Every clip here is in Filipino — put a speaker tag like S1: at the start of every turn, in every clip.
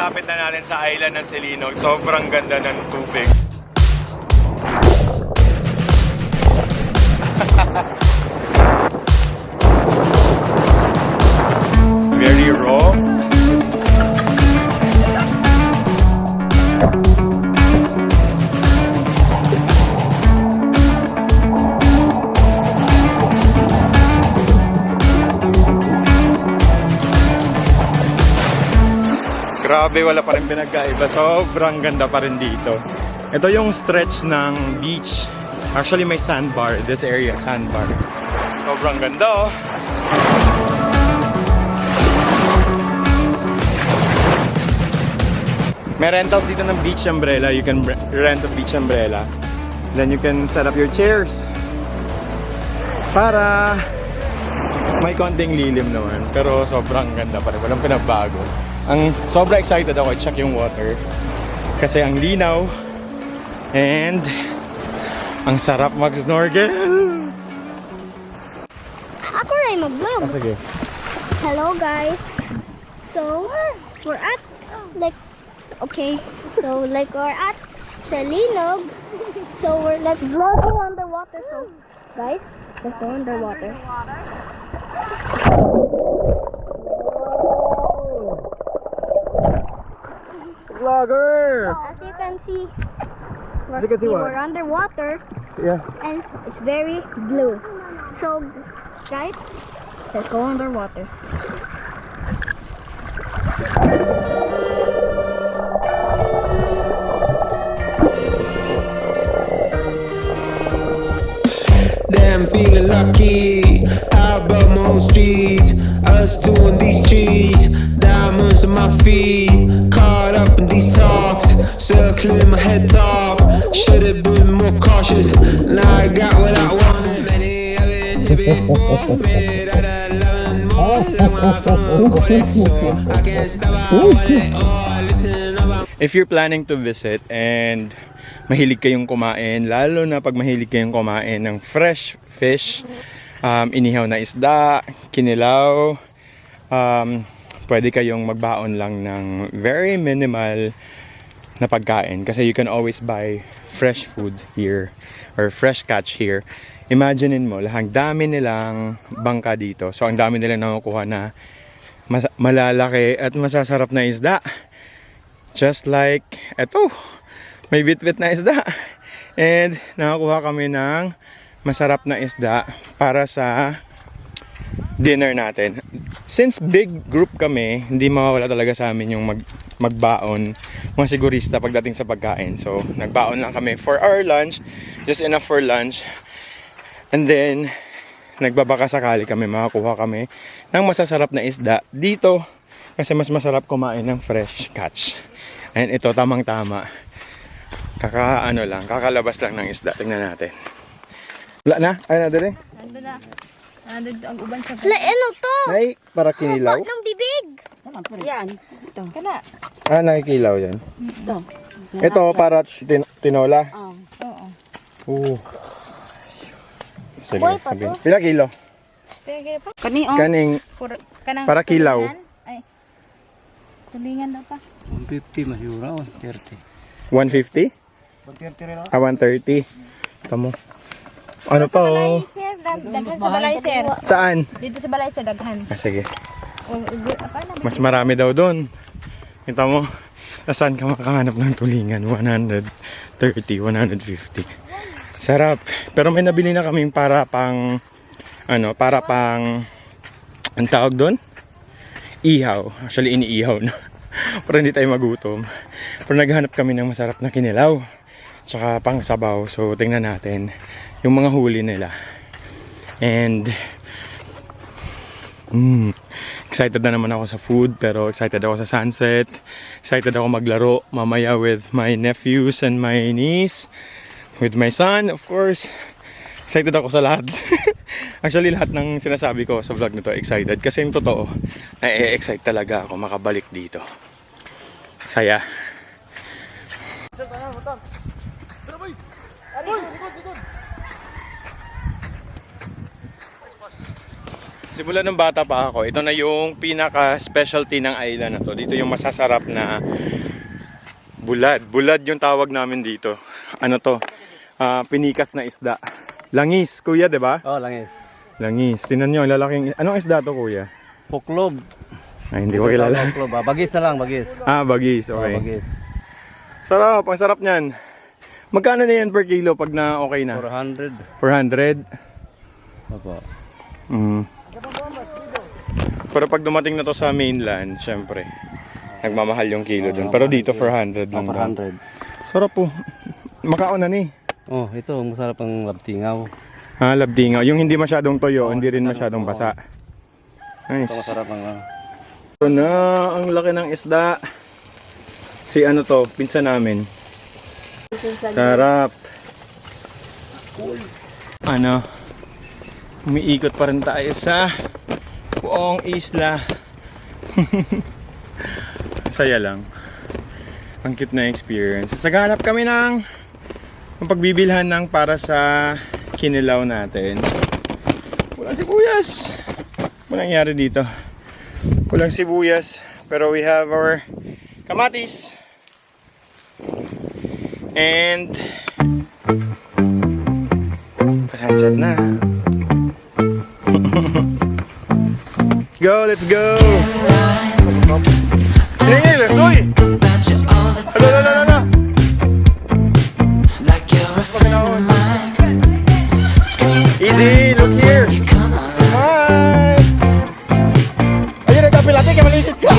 S1: Kakalapit na natin sa island ng Selinog. Sobrang ganda ng tubig. Very raw. Grabe, wala pa rin pinagkaiba. Sobrang ganda pa rin dito. Ito yung stretch ng beach. Actually, may sandbar. This area, sandbar. Sobrang ganda, oh. May rentals dito ng beach umbrella. You can rent a beach umbrella. Then you can set up your chairs. Para may konting lilim naman. Pero sobrang ganda pa rin. Walang pinagbago. Ang sobra excited ako i-check yung water kasi ang linaw and ang sarap mag-snorkel.
S2: Ako rin mag-vlog.
S1: Sige.
S2: Hello guys. So we're at we're at Selinog. So we're like vlogging underwater. So guys, let's go underwater.
S1: Vlogger!
S2: As you can see,
S1: what?
S2: we're underwater.
S1: Yeah.
S2: And it's very blue. So, guys, let's go underwater.
S3: Damn, feeling lucky. Out above most streets, us doing these trees. Diamonds on my feet, caught up in these talks. Circling my head top, should've been more cautious. Now I got what I wanted. Many have been here before, made it out of loving more. Like my phone codex, so I can't stop. I want it all. Listen about.
S1: If you're planning to visit and mahilig kayong kumain, lalo na pag mahilig kayong kumain ng fresh fish, inihaw na isda, kinilaw, pwede kayong magbaon lang ng very minimal na pagkain kasi you can always buy fresh food here or fresh catch here. Imaginein mo, ang dami nilang bangka dito. So ang dami nilang nakukuha na malalaki at masasarap na isda. Just like eto, may bit-bit na isda. And nakakuha kami ng masarap na isda para sa dinner natin. Since big group kami, hindi mawawala talaga sa amin yung magbaon, mga sigurista pagdating sa pagkain. So, nagbaon lang kami for our lunch, just enough for lunch. And then, nagbabaka sakali kami, makakuha kami ng masasarap na isda dito kasi mas masarap kumain ng fresh catch. And ito, tamang-tama. Kakalabas lang ng isda. Tingnan natin. Wala na? Ay na din.
S4: Ando na. Ando ang uban sa.
S2: Ano to?
S1: May para kinilaw?
S2: Haba ng bibig.
S4: Yan. Ito. Kana.
S1: Nakikilaw yan.
S4: Ito.
S1: Ito para tinola.
S4: Oo.
S1: Oo. Sige,
S2: Boy, pa
S1: sabihin.
S2: to.
S1: Pila kilo?
S4: Pwede pa. Kani oh.
S1: Kaning
S4: Kanang
S1: para kilaw.
S4: tulingan. Ay. Tulingan na pa.
S5: 150 mas yura, 130.
S1: 150?
S5: 130 rin ako.
S1: 130. Tamo. Ano pa oh?
S4: Sir, daghan sa balay sir.
S1: Saan?
S4: Dito sa balay sir daghan.
S1: Sige.
S4: Apa na?
S1: Mas marami daw doon. Kita mo, saan ka makahanap ng tulingan? 130, 150. Sarap. Pero may nabili na kaming para pang ang tawag doon? Ihaw. Actually, iniihaw na. Para hindi tayo magutom. Pero naghanap kami ng masarap na kinilaw. Tsaka pang sabaw. So, tingnan natin yung mga huli nila. And excited na naman ako sa food, pero excited ako sa sunset. Excited ako maglaro mamaya with my nephews and my niece. With my son, of course. Excited ako sa lahat. Actually, lahat ng sinasabi ko sa vlog nito, excited. Kasi yung totoo, na-excite talaga ako makabalik dito. Saya. Simula nung bata pa ako, ito na yung pinaka-specialty ng island na to. Dito yung masasarap na bulad. Bulad yung tawag namin dito. Ano to? Pinikas na isda. Langis, kuya, di ba?
S5: Oh, langis.
S1: Langis. Tingnan nyo, ang lalaking... Anong isda to, kuya?
S5: Puklob.
S1: Ay, hindi ko kilala.
S5: Puklob. Bagis na lang, bagis.
S1: Bagis.
S5: Oh,
S1: Okay.
S5: bagis.
S1: Sarap, ang sarap niyan. Magkano na yan per kilo pag na okay na?
S5: 400.
S1: 400?
S5: Opo.
S1: Pero pag dumating na to sa mainland, syempre, nagmamahal yung kilo dun. Pero dito 400 lang. daw.
S5: 400.
S1: Sarap po. Makaon na ni.
S5: Oh, ito masarap ang labtingaw.
S1: Labdingaw. Yung hindi masyadong toyo, hindi rin masyadong basa. Nice.
S5: Ito masarap ang
S1: Ito na, ang laki ng isda. Si ano to, pinsan namin. Sarap. Ano, umiikot pa rin tayo sa buong isla. Saya lang. Ang cute na experience. Naghanap kami ng pagbibilhan ng para sa kinilaw natin. Walang sibuyas. Walang nangyari dito. Walang sibuyas. Pero we have our kamatis. And sunset na. Go, let's go. Hey, let's go. Hala. Easy, look here. Hi. Ayun, nagkapilate ka, malisit ka.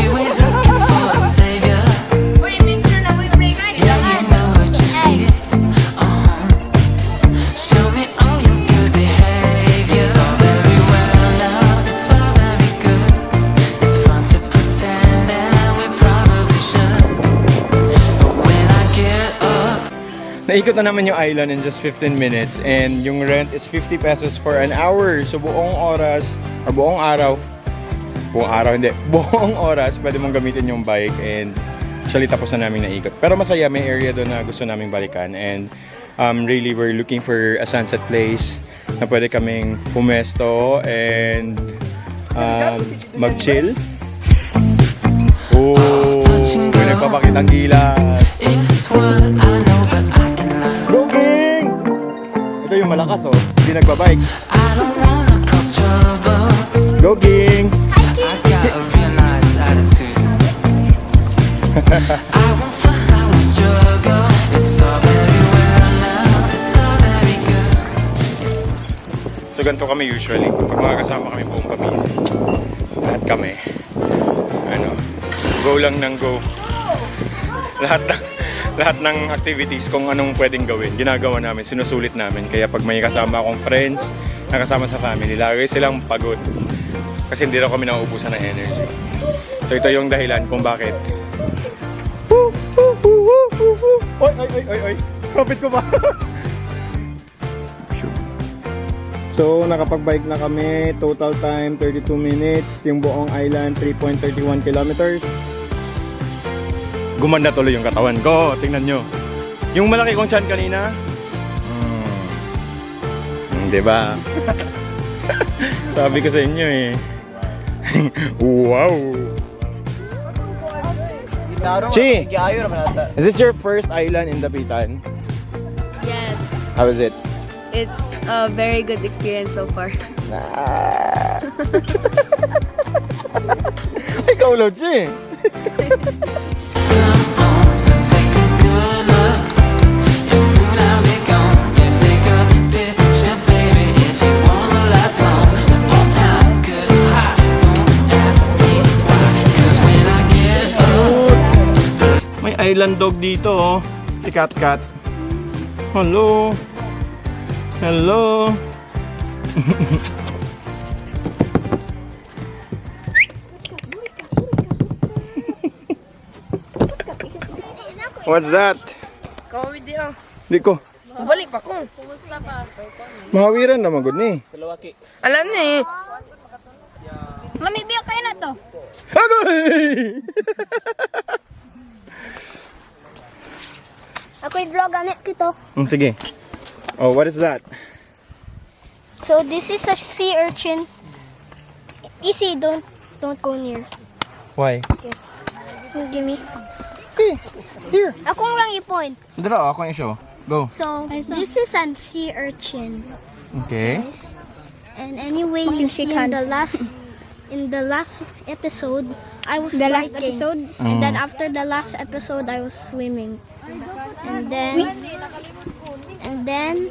S1: Naikot na naman yung island in just 15 minutes and yung rent is 50 pesos for an hour. So buong oras, or buong araw hindi, buong oras pwede mong gamitin yung bike and actually tapos na namin naikot. Pero masaya, may area doon na gusto naming balikan and really we're looking for a sunset place na pwede kaming pumesto and mag-chill. Oh, may nagpapakitang gilas. Go King! Ito yung malakas oh, hindi nagbabike. Go King! So ganito kami usually pag makakasama kami buong pamilya. Lahat kami go lang ng go. Lahat ng activities kung anong pwedeng gawin, ginagawa namin, sinusulit namin. Kaya pag may kasama akong friends, nakasama sa family, lagi silang pagod. Kasi hindi raw kami nauubusan ng energy. So ito yung dahilan kung bakit. Oy! Kapit ko ba? So nakapag-bike na kami, total time 32 minutes, yung buong island 3.31 kilometers. Gumanda tuloy yung katawan ko. Tingnan nyo. Yung malaki kong tiyan kanina. Diba? Sabi ko sa inyo eh. Wow! Chi! Is this your first island in Dapitan?
S6: Yes,
S1: How is it?
S6: it's a very good experience so far.
S1: Ikaw lo, Chi! May island dog dito oh. Si Cat Cat. Hello. Hello. What's that?
S4: Kawid di ah.
S1: Di ko.
S4: Balik pa ko.
S1: Mahawiran na magod ni.
S4: Alam ni. Mamibiyak kayo na to.
S1: Agoy!
S2: Ako'y vlog anit dito.
S1: Sige. Oh, what is that?
S2: So this is a sea urchin. Easy, don't go near.
S1: Why?
S2: Give me.
S1: Okay, here.
S2: Ako lang i-point.
S1: Dala, ako yung show. Go.
S2: So, this is an sea urchin.
S1: Okay.
S2: And anyway, you see in the last episode, I was biking. And then after the last episode, I was swimming. And then
S5: And then,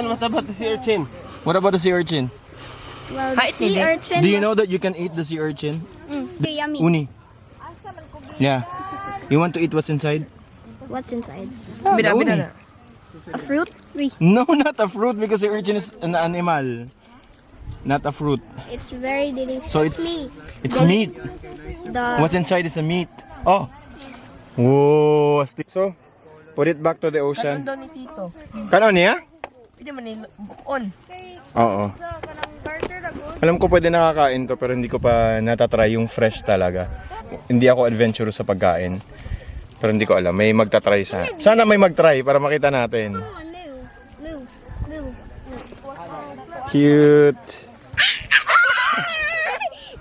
S5: what about the sea urchin?
S1: What about the sea urchin?
S2: well,
S4: Hi,
S2: the sea
S4: Sidi.
S2: urchin.
S1: Do you know that you can eat the sea urchin?
S2: Yummy.
S1: Uni. Yeah. You want to eat what's inside?
S2: What's inside?
S4: Bida,
S1: uni.
S4: bida na.
S2: A fruit?
S1: No, not a fruit because the urchin is an animal. Not a fruit.
S2: It's very delicious.
S1: So it's
S2: meat.
S1: it's meat. What's inside is a meat. Oh. Whoa. So, put it back to the ocean.
S4: Doon ni Tito.
S1: Kanon niya?
S4: Pwede man nila on.
S1: Oo. Alam ko pwede nakakain to pero hindi ko pa natatry yung fresh talaga. Hindi ako adventurous sa pagkain. Pero hindi ko alam. May magtatry sa... Sana may magtry para makita natin.
S2: Move.
S1: Cute.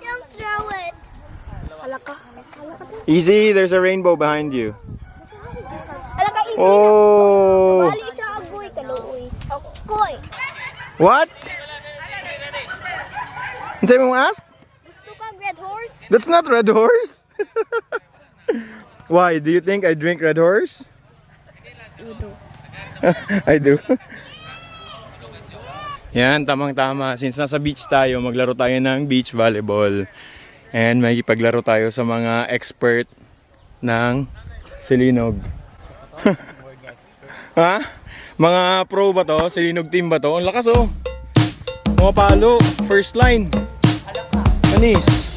S2: Don't throw it.
S1: Easy, there's a rainbow behind you. Oh.
S2: Bali siya agoy kaluoy. Agoy.
S1: What? Hindi mo ask?
S2: Gusto ka red horse?
S1: That's not Red Horse. Why? Do you think I drink Red Horse?
S2: You do.
S1: I do. Yan, tamang-tama. Since nasa beach tayo, maglaro tayo ng beach volleyball. And may paglaro tayo sa mga expert ng Silinog. Ha? Mga pro ba to? Silinog team ba to? Ang lakas oh. Mga palo. First line. Anis.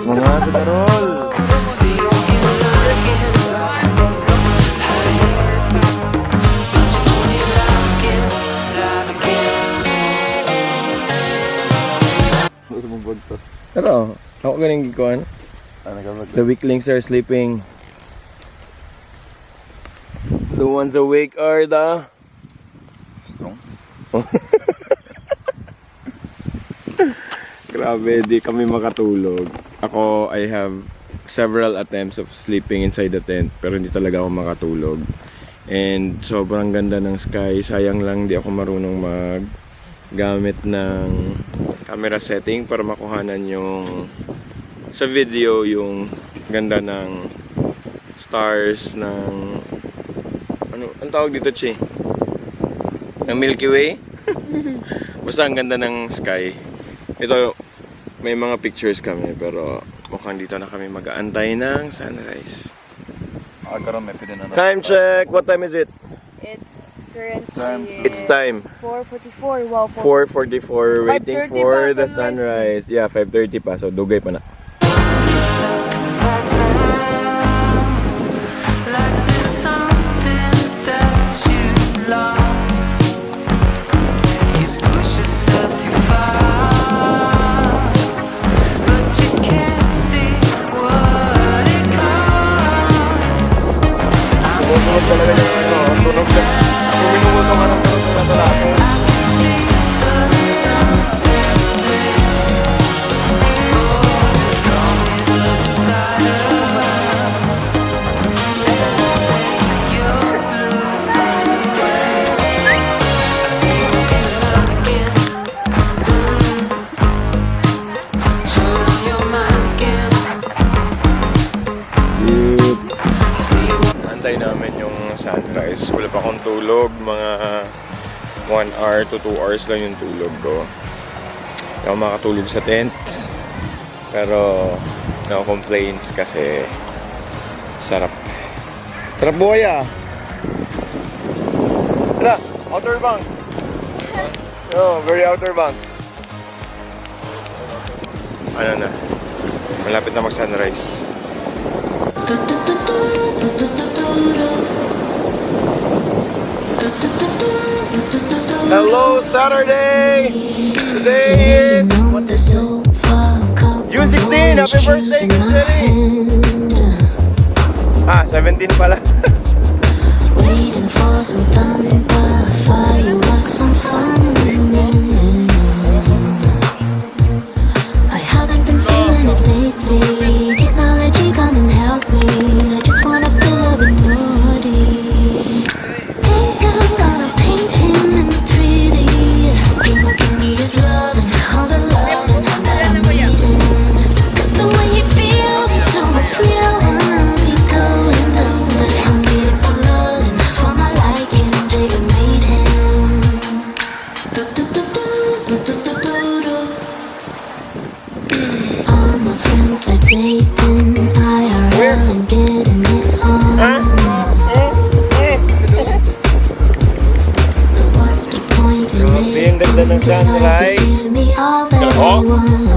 S1: Mga sudarol. Pero, ako galing gikuan. The weaklings are sleeping. The ones awake are the strong. Grabe, di kami makatulog. Ako, I have several attempts of sleeping inside the tent pero hindi talaga ako makatulog. And sobrang ganda ng sky. Sayang lang di ako marunong gamit ng camera setting para makuhanan yung sa video yung ganda ng stars ng ang tawag dito, Chi? Ng Milky Way? Basta ang ganda ng sky. Ito, may mga pictures kami pero mukhang dito na kami mag-aantay ng sunrise. Time check! What time is it?
S6: It's currently
S1: It's time.
S6: 4:44. Wow,
S1: 4:44, waiting
S4: 5:30
S1: for
S4: pa,
S1: the
S4: sunrise.
S1: sunrise. Yeah, 5:30 pa. So, dugay pa na. Tumutunog talaga yung tunog na. Tuminuot ka ng tunog na talaga. tulog. Mga 1 hour to 2 hours lang yung tulog ko. Hindi ako makatulog sa tent. Pero no complaints kasi sarap. Sarap buhay ah. Hala, Outer Banks. Oh, very Outer Banks. Ano na? Malapit na mag-sunrise. Hello, Saturday! Today is June 16! Happy birthday, Jerry! 17 pala.
S7: Waiting for some thunder, fireworks and fun. I haven't been feeling it lately. Technology come and help me. I just wanna feel a bit naughty. Think I'm gonna paint him in pretty. Give me his love and all the love and that I'm needing. 'Cause the way he feels is so much real when I'll be going down. But I'm needing for love and for my liking. Jacob made him. All my friends are dating IRL and getting it on. What's the point in
S1: Grabe, ang ganda ng sunrise.
S7: give me all that I want?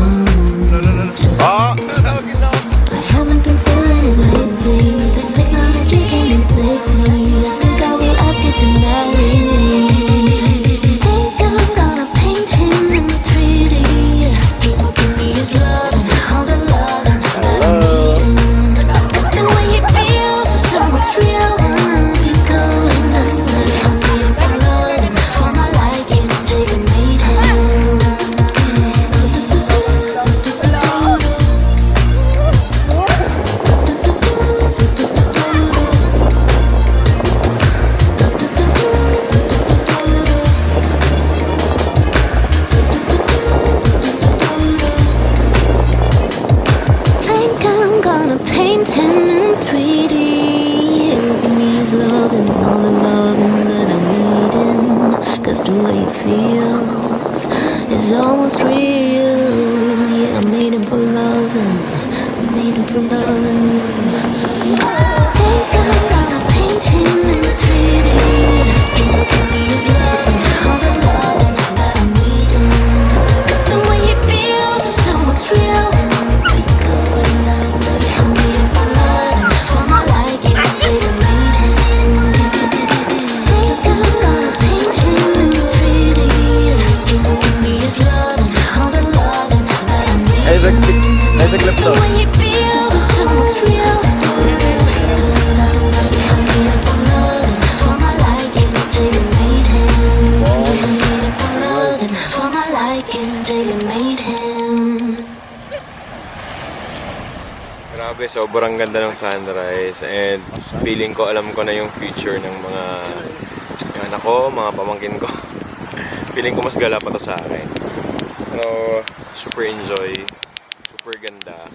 S7: I haven't been feeling it lately. The technology came and saved me. I think I will ask you to marry me. Think I'm gonna paint him in pretty. He will give me his love and all the love and that I'm needing. 'Cause the way he feels is so much real when I'll be going down. But I'm needing for love and for my liking. Jacob made him. Think I'm gonna paint him in pretty. He'll give me his love and all the loving that I'm needing. 'Cause the way he feels is almost real. Yeah, I made him for loving. I made him for loving. Think I'm gonna paint him in pretty. He'll give me his love and all the loving that I'm needing. 'Cause the way he feels is so much real.
S1: Ay, sa clip to. Grabe, sobrang ganda ng sunrise and feeling ko alam ko na yung future ng mga anak ko, mga pamangkin ko. Feeling ko mas gala pa to sa akin. So, super enjoy. Super ganda.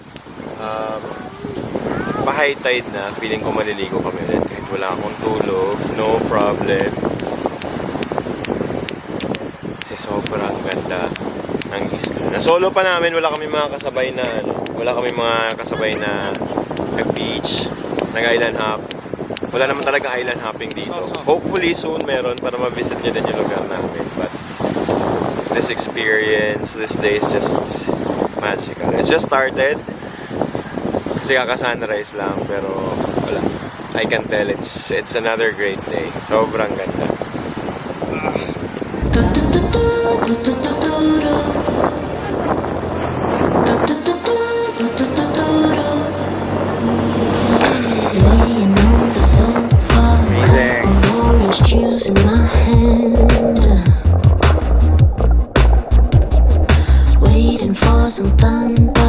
S1: Pa-high tide na, feeling ko maliligo kami ulit. Kahit wala akong tulog, no problem. Kasi sobrang ganda ng isla. Na solo pa namin, wala kami mga kasabay na nag-beach, nag-island hop. Wala naman talaga island hopping dito. Hopefully soon meron para ma-visit nyo din yung lugar namin. But this experience, this day is just magical. It's just started. Kasi kaka-sunrise lang, pero wala. I can tell it's another great day. Sobrang ganda.
S7: Laying on the sofa, cup of orange juice in my hand. Waiting for some thunder.